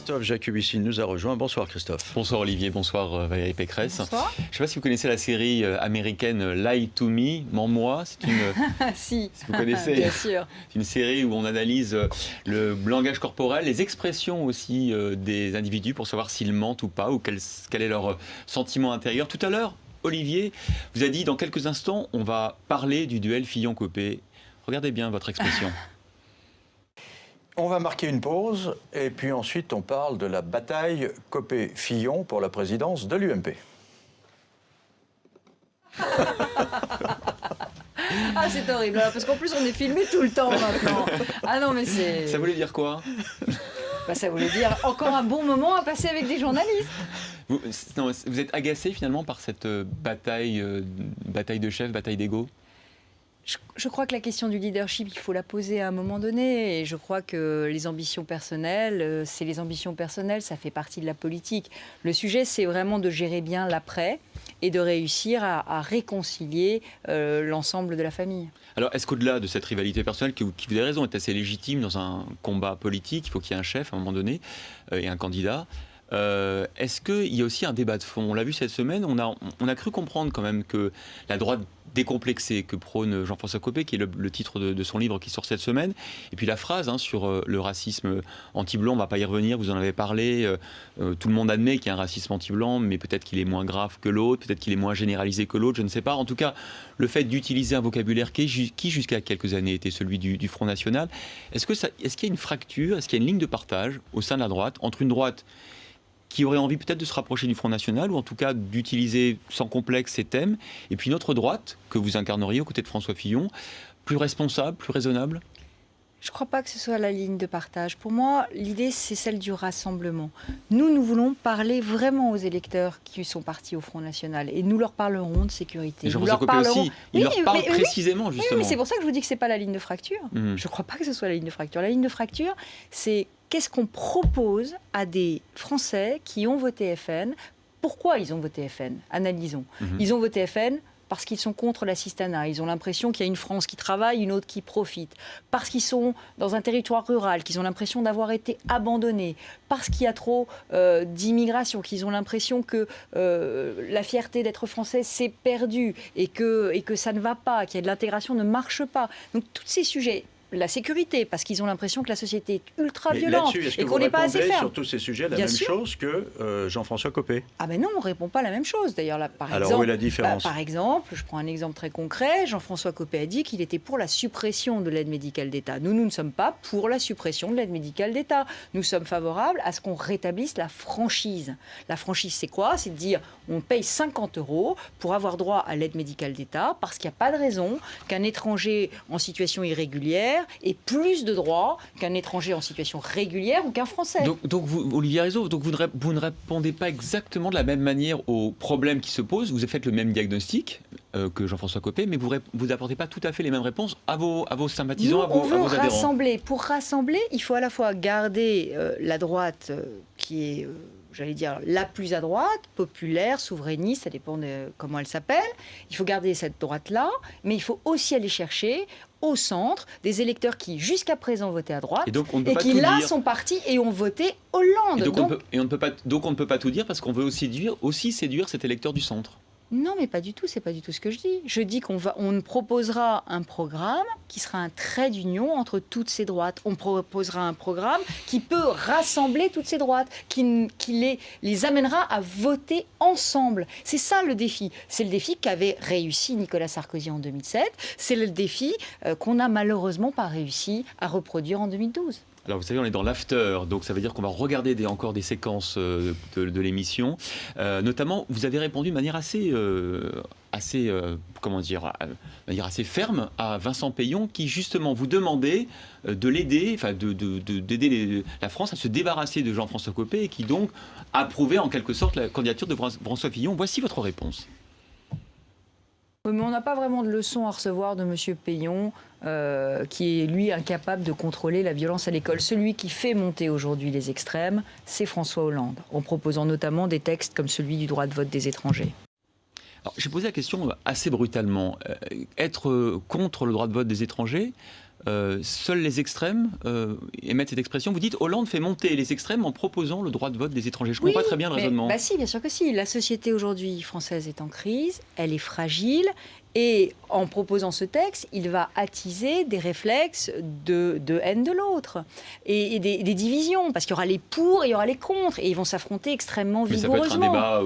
Christophe Jacobucci nous a rejoint. Bonsoir Christophe. Bonsoir Olivier, bonsoir Valérie Pécresse. Bonsoir. Je ne sais pas si vous connaissez la série américaine Lie to Me, Mens-moi. C'est une... Si vous connaissez. Bien sûr. C'est une série où on analyse le langage corporel, les expressions aussi des individus pour savoir s'ils mentent ou pas, ou quel est leur sentiment intérieur. Tout à l'heure, Olivier vous a dit dans quelques instants, on va parler du duel Fillon-Copé. Regardez bien votre expression. On va marquer une pause et puis ensuite on parle de la bataille Copé-Fillon pour la présidence de l'UMP. Ah, c'est horrible, parce qu'en plus on est filmé tout le temps maintenant. Ah non, mais c'est... Ça voulait dire quoi? Ça voulait dire encore un bon moment à passer avec des journalistes. Vous êtes agacé finalement par cette bataille de chefs, bataille d'ego? Je crois que la question du leadership, il faut la poser à un moment donné. Et je crois que les ambitions personnelles, c'est les ambitions personnelles, ça fait partie de la politique. Le sujet, c'est vraiment de gérer bien l'après et de réussir à réconcilier l'ensemble de la famille. Alors, est-ce qu'au-delà de cette rivalité personnelle, qui vous avez raison, est assez légitime dans un combat politique, il faut qu'il y ait un chef à un moment donné et un candidat, est-ce qu'il y a aussi un débat de fond? On l'a vu cette semaine, on a cru comprendre quand même que la droite décomplexée que prône Jean-François Copé, qui est le titre de son livre qui sort cette semaine, et puis la phrase sur le racisme anti-blanc, on ne va pas y revenir, vous en avez parlé, tout le monde admet qu'il y a un racisme anti-blanc, mais peut-être qu'il est moins grave que l'autre, peut-être qu'il est moins généralisé que l'autre, je ne sais pas. En tout cas, le fait d'utiliser un vocabulaire qui jusqu'à quelques années était celui du Front National, est-ce qu'il y a une fracture, est-ce qu'il y a une ligne de partage au sein de la droite, entre une droite qui aurait envie peut-être de se rapprocher du Front National, ou en tout cas d'utiliser sans complexe ces thèmes, et puis une autre droite que vous incarneriez aux côtés de François Fillon, plus responsable, plus raisonnable? Je ne crois pas que ce soit la ligne de partage. Pour moi, l'idée, c'est celle du rassemblement. Nous voulons parler vraiment aux électeurs qui sont partis au Front National, et nous leur parlerons de sécurité. Nous leur parlerons... aussi, il leur parle précisément, justement. Oui, mais c'est pour ça que je vous dis que ce n'est pas la ligne de fracture. Je ne crois pas que ce soit la ligne de fracture. La ligne de fracture, c'est... Qu'est-ce qu'on propose à des Français qui ont voté FN? Pourquoi ils ont voté FN? Analysons. Ils ont voté FN parce qu'ils sont contre l'assistanat. Ils ont l'impression qu'il y a une France qui travaille, une autre qui profite. Parce qu'ils sont dans un territoire rural, qu'ils ont l'impression d'avoir été abandonnés. Parce qu'il y a trop d'immigration, qu'ils ont l'impression que la fierté d'être français s'est perdue et que ça ne va pas, que l'intégration ne marche pas. Donc tous ces sujets... La sécurité, parce qu'ils ont l'impression que la société est ultra violente et qu'on n'est pas assez ferme. Sur tous ces sujets, la même chose que Jean-François Copé? Ah ben non, on ne répond pas la même chose. D'ailleurs, là, Alors où est la différence? Par exemple, je prends un exemple très concret. Jean-François Copé a dit qu'il était pour la suppression de l'aide médicale d'État. Nous ne sommes pas pour la suppression de l'aide médicale d'État. Nous sommes favorables à ce qu'on rétablisse la franchise. La franchise, c'est quoi? C'est de dire on paye 50 € pour avoir droit à l'aide médicale d'État parce qu'il n'y a pas de raison qu'un étranger en situation irrégulière ait plus de droits qu'un étranger en situation régulière ou qu'un Français. Donc vous, Olivier Rizzo, donc vous ne répondez pas exactement de la même manière aux problèmes qui se posent. Vous avez fait le même diagnostic que Jean-François Copé, mais vous n'apportez pas tout à fait les mêmes réponses à vos sympathisants, à vos adhérents. Rassembler. Pour rassembler, il faut à la fois garder la droite qui est... j'allais dire, la plus à droite, populaire, souverainiste, ça dépend de comment elle s'appelle. Il faut garder cette droite-là, mais il faut aussi aller chercher au centre des électeurs qui, jusqu'à présent, votaient à droite et qui, là, sont partis et ont voté Hollande. Et on ne peut pas tout dire parce qu'on veut aussi séduire cet électeur du centre. Non, mais pas du tout, c'est pas du tout ce que je dis. Je dis on proposera un programme qui sera un trait d'union entre toutes ces droites. On proposera un programme qui peut rassembler toutes ces droites, qui les amènera à voter ensemble. C'est ça le défi. C'est le défi qu'avait réussi Nicolas Sarkozy en 2007. C'est le défi qu'on n'a malheureusement pas réussi à reproduire en 2012. Alors vous savez, on est dans l'after, donc ça veut dire qu'on va regarder encore des séquences de l'émission. Notamment, vous avez répondu de manière assez ferme à Vincent Peillon, qui justement vous demandait de l'aider, d'aider la France à se débarrasser de Jean-François Copé, et qui donc approuvait en quelque sorte la candidature de François Fillon. Voici votre réponse. Oui, mais on n'a pas vraiment de leçon à recevoir de M. Peillon, qui est, lui, incapable de contrôler la violence à l'école. Celui qui fait monter aujourd'hui les extrêmes, c'est François Hollande, en proposant notamment des textes comme celui du droit de vote des étrangers. Alors, j'ai posé la question assez brutalement. Être contre le droit de vote des étrangers, seuls les extrêmes émettent cette expression. Vous dites Hollande fait monter les extrêmes en proposant le droit de vote des étrangers. Je ne comprends pas très bien le raisonnement. Si, bien sûr que si. La société aujourd'hui française est en crise, elle est fragile. Et en proposant ce texte, il va attiser des réflexes de haine de l'autre et des divisions, parce qu'il y aura les pour et il y aura les contre, et ils vont s'affronter extrêmement vigoureusement. Mais ça peut être un débat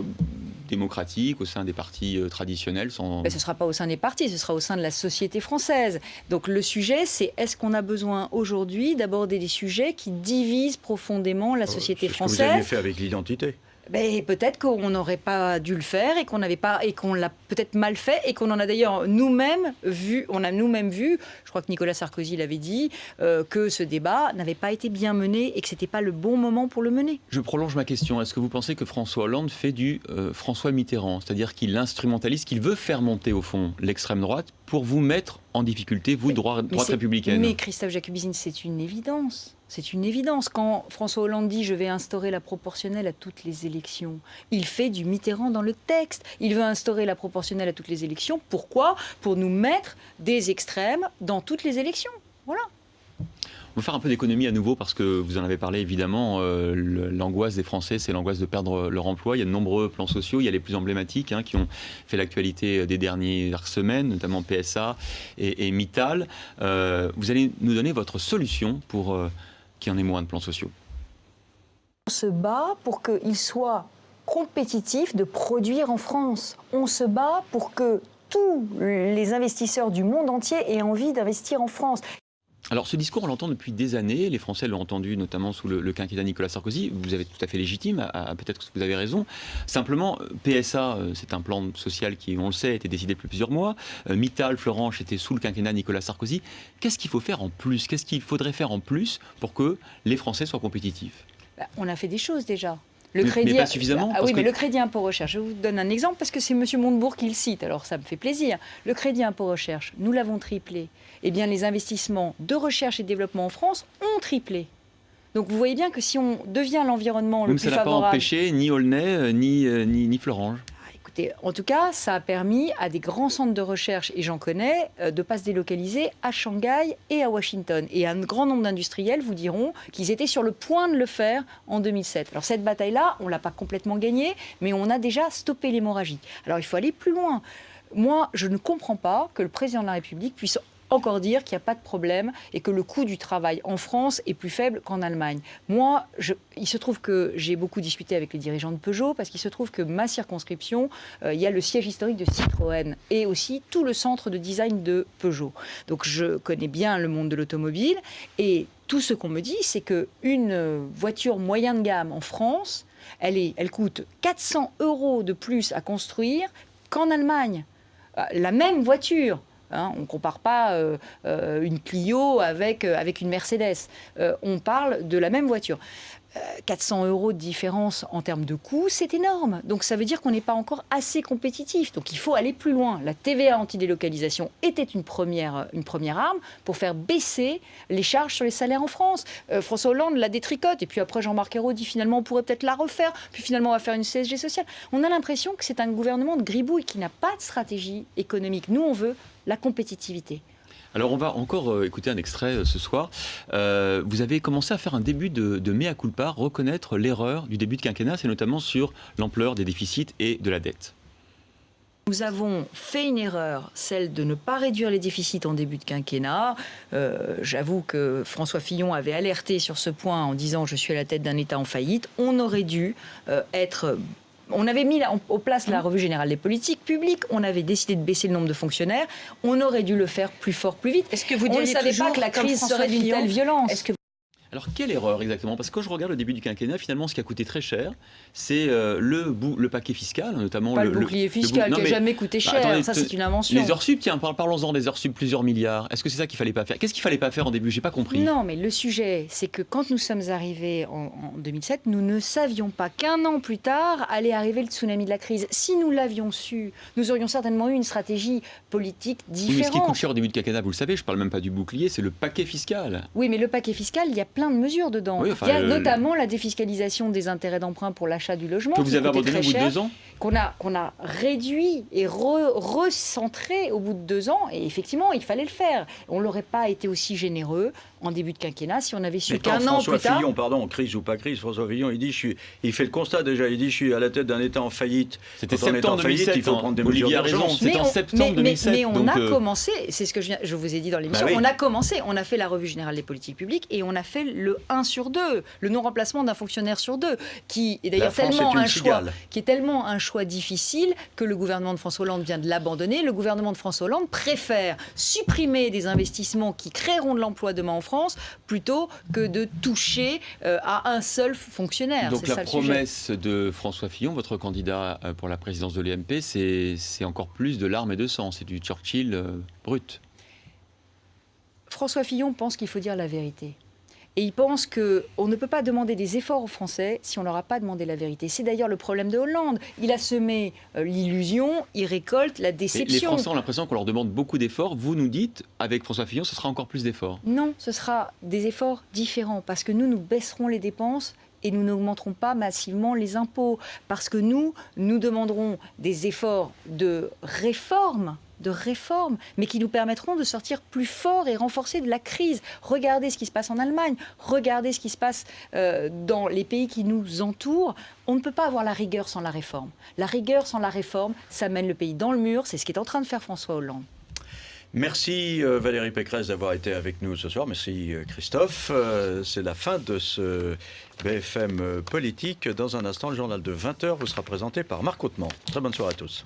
démocratique au sein des partis traditionnels sans... Ce ne sera pas au sein des partis, ce sera au sein de la société française. Donc le sujet, c'est est-ce qu'on a besoin aujourd'hui d'aborder des sujets qui divisent profondément la société française ? C'est ce que vous aviez fait avec l'identité. Peut-être qu'on n'aurait pas dû le faire et qu'on l'a peut-être mal fait et qu'on en a d'ailleurs nous-mêmes vu. On a nous-mêmes vu, je crois que Nicolas Sarkozy l'avait dit, que ce débat n'avait pas été bien mené et que c'était pas le bon moment pour le mener. Je prolonge ma question. Est-ce que vous pensez que François Hollande fait du François Mitterrand, c'est-à-dire qu'il instrumentalise, qu'il veut faire monter au fond l'extrême droite pour vous mettre en difficulté, vous, droite républicaine ? Mais Christophe Jacobizine, c'est une évidence. C'est une évidence. Quand François Hollande dit « je vais instaurer la proportionnelle à toutes les élections », il fait du Mitterrand dans le texte. Il veut instaurer la proportionnelle à toutes les élections. Pourquoi ? Pour nous mettre des extrêmes dans toutes les élections. Voilà. On va faire un peu d'économie à nouveau parce que vous en avez parlé évidemment. L'angoisse des Français, c'est l'angoisse de perdre leur emploi. Il y a de nombreux plans sociaux. Il y a les plus emblématiques qui ont fait l'actualité des dernières semaines, notamment PSA et Mittal. Vous allez nous donner votre solution pour qu'il y en ait moins de plans sociaux. On se bat pour qu'il soit compétitif de produire en France. On se bat pour que tous les investisseurs du monde entier aient envie d'investir en France. Alors ce discours, on l'entend depuis des années, les Français l'ont entendu notamment sous le quinquennat Nicolas Sarkozy, vous avez tout à fait légitime, peut-être que vous avez raison. Simplement, PSA, c'est un plan social qui, on le sait, a été décidé depuis plusieurs mois. Mittal, Florange, était sous le quinquennat Nicolas Sarkozy. Qu'est-ce qu'il faut faire en plus ? Qu'est-ce qu'il faudrait faire en plus pour que les Français soient compétitifs ? On a fait des choses déjà. Mais pas suffisamment. Mais le crédit impôt recherche, je vous donne un exemple parce que c'est M. Montebourg qui le cite, alors ça me fait plaisir. Le crédit impôt recherche, nous l'avons triplé. Eh bien, les investissements de recherche et de développement en France ont triplé. Donc vous voyez bien que si on devient l'environnement le plus favorable... Ça n'a pas empêché ni Aulnay ni Florange. Écoutez, en tout cas, ça a permis à des grands centres de recherche, et j'en connais, de ne pas se délocaliser à Shanghai et à Washington. Et un grand nombre d'industriels vous diront qu'ils étaient sur le point de le faire en 2007. Alors cette bataille-là, on ne l'a pas complètement gagnée, mais on a déjà stoppé l'hémorragie. Alors il faut aller plus loin. Moi, je ne comprends pas que le président de la République puisse encore dire qu'il n'y a pas de problème et que le coût du travail en France est plus faible qu'en Allemagne. Moi, il se trouve que j'ai beaucoup discuté avec les dirigeants de Peugeot parce qu'il se trouve que ma circonscription, il y a le siège historique de Citroën et aussi tout le centre de design de Peugeot. Donc je connais bien le monde de l'automobile et tout ce qu'on me dit, c'est qu'une voiture moyen de gamme en France, elle coûte 400 € de plus à construire qu'en Allemagne. La même voiture. On ne compare pas une Clio avec une Mercedes. On parle de la même voiture. 400 € de différence en termes de coût, c'est énorme. Donc ça veut dire qu'on n'est pas encore assez compétitif. Donc il faut aller plus loin. La TVA anti-délocalisation était une première arme pour faire baisser les charges sur les salaires en France. François Hollande la détricote. Et puis après, Jean-Marc Ayrault dit finalement on pourrait peut-être la refaire. Puis finalement on va faire une CSG sociale. On a l'impression que c'est un gouvernement de gribouille qui n'a pas de stratégie économique. Nous, on veut la compétitivité. Alors on va encore écouter un extrait ce soir. Vous avez commencé à faire un début de mea culpa, reconnaître l'erreur du début de quinquennat, c'est notamment sur l'ampleur des déficits et de la dette. Nous avons fait une erreur, celle de ne pas réduire les déficits en début de quinquennat. J'avoue que François Fillon avait alerté sur ce point en disant « je suis à la tête d'un État en faillite ». On aurait dû être... On avait mis en place la revue générale des politiques publiques, on avait décidé de baisser le nombre de fonctionnaires, on aurait dû le faire plus fort, plus vite. Est-ce que vous on ne savait pas que la crise serait d'une telle violence. Alors, quelle erreur exactement ? Parce que quand je regarde le début du quinquennat, finalement, ce qui a coûté très cher, c'est le paquet fiscal, notamment pas le bouclier fiscal qui n'a jamais coûté cher. Attendez, ça, c'est une invention. Les heures sup, tiens, parlons-en des heures sup, plusieurs milliards. Est-ce que c'est ça qu'il ne fallait pas faire ? Qu'est-ce qu'il ne fallait pas faire en début ? Je n'ai pas compris. Non, mais le sujet, c'est que quand nous sommes arrivés en 2007, nous ne savions pas qu'un an plus tard allait arriver le tsunami de la crise. Si nous l'avions su, nous aurions certainement eu une stratégie politique différente. Oui, mais ce qui coûte cher au début du quinquennat, vous le savez, je ne parle même pas du bouclier, c'est le paquet fiscal. Oui, mais le paquet fiscal, il y a plein de mesures dedans. Oui, enfin, il y a notamment la défiscalisation des intérêts d'emprunt pour l'achat du logement. Que vous avez abandonné au bout de 2 ans ? Qu'on a réduit et recentré au bout de 2 ans. Et effectivement, il fallait le faire. On n'aurait pas été aussi généreux en début de quinquennat si on avait su qu'un an plus tard... François Fillon, pardon, crise ou pas crise, François Fillon, il fait le constat déjà, il dit je suis à la tête d'un État en faillite. C'était Quand on est en septembre faillite, 2007, il faut prendre des mesures Olivier a raison, d'urgence. c'est en septembre 2007. Mais on donc, a commencé, c'est ce que je vous ai dit dans l'émission, Bah oui. on a commencé, on a fait la revue générale des politiques publiques et on a fait le 1 sur 2, le non-remplacement d'un fonctionnaire sur 2, qui est d'ailleurs tellement un choix difficile que le gouvernement de François Hollande vient de l'abandonner. Le gouvernement de François Hollande préfère supprimer des investissements qui créeront de l'emploi demain en France plutôt que de toucher à un seul fonctionnaire. Donc c'est la ça, le promesse de François Fillon, votre candidat pour la présidence de l'UMP, c'est encore plus de larmes et de sang, c'est du Churchill brut. François Fillon pense qu'il faut dire la vérité. Et il pense qu'on ne peut pas demander des efforts aux Français si on ne leur a pas demandé la vérité. C'est d'ailleurs le problème de Hollande. Il a semé l'illusion, il récolte la déception. Les Français ont l'impression qu'on leur demande beaucoup d'efforts. Vous nous dites, avec François Fillon, ce sera encore plus d'efforts. Non, ce sera des efforts différents. Parce que nous baisserons les dépenses et nous n'augmenterons pas massivement les impôts. Parce que nous demanderons des efforts de réforme, mais qui nous permettront de sortir plus forts et renforcés de la crise. Regardez ce qui se passe en Allemagne, regardez ce qui se passe dans les pays qui nous entourent. On ne peut pas avoir la rigueur sans la réforme. La rigueur sans la réforme, ça mène le pays dans le mur. C'est ce qu'est en train de faire François Hollande. Merci Valérie Pécresse d'avoir été avec nous ce soir. Merci Christophe. C'est la fin de ce BFM Politique. Dans un instant, le journal de 20h vous sera présenté par Marc Hautemans. Très bonne soirée à tous.